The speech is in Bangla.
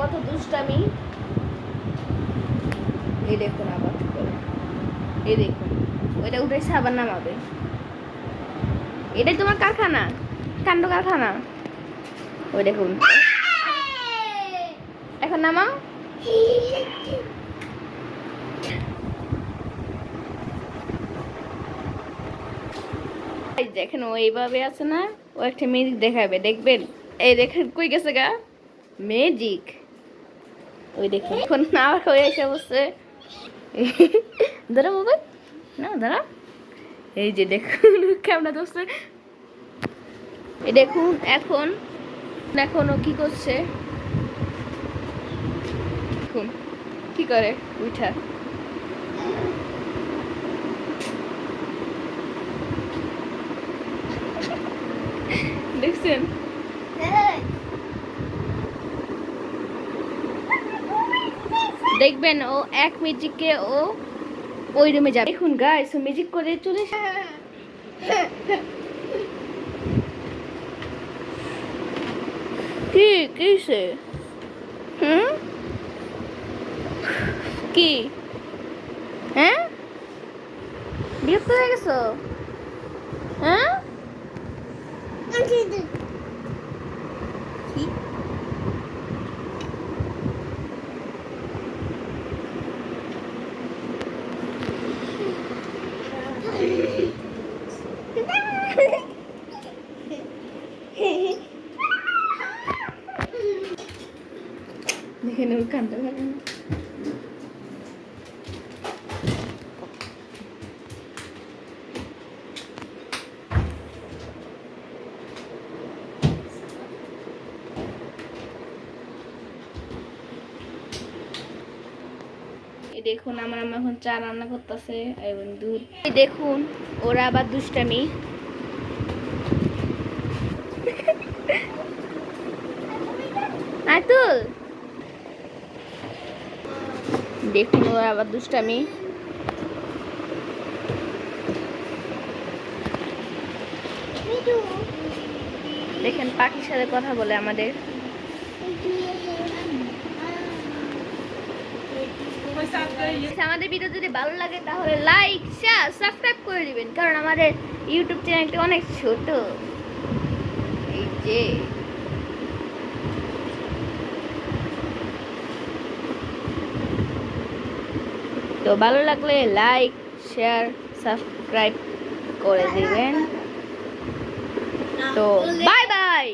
কত দুষ্টামি। এই দেখুন আবার কি করে, এই দেখুন ওইটা উঠেছে আবার নামাবে। এটাই তোমার কারখানা, কাণ্ড কারখানা। ওই দেখুন এখন নামাও। দেখেন ও এইভাবে আছে না, ও একটা ম্যাজিক দেখাবে, দেখবেন। এই দেখেন কই গেছে গা ম্যাজিক। ওই দেখুন এখন আবার হয়ে এসে বসছে। ধরো মোবাইল না, ধরো। এই যে দেখুন কেমন দোস্ত। এই দেখুন এখন এখন ও কি করছে, দেখুন কি করে উঠা। দেখছেন দেখবেন ও এক ম্যাজিকে ও ওই রুমে যাবে। দেখুন গাইস ও ম্যাজিক করে চলে কি কিসে কি হ্যাঁ বিরক্ত হয়ে গেছো? হ্যাঁ কি দেখেন ওর কান্দা ভালো না। দেখুন আমার আম্মা এখন চা রান্না করতেছে এবং দুধ। দেখুন ওরা আবার দুষ্টামি। আতুল দেখুন ওরা আবার দুষ্টামি। দেখেন পাখির সাথে কথা বলে আমাদের। আমাদের ভিডিও যদি ভালো লাগে তাহলে লাইক শেয়ার সাবস্ক্রাইব করে দিবেন, কারণ আমাদের ইউটিউব চ্যানেলটি অনেক ছোট। এই যে তো ভালো লাগলে লাইক শেয়ার সাবস্ক্রাইব করে দিবেন। তো বাই বাই।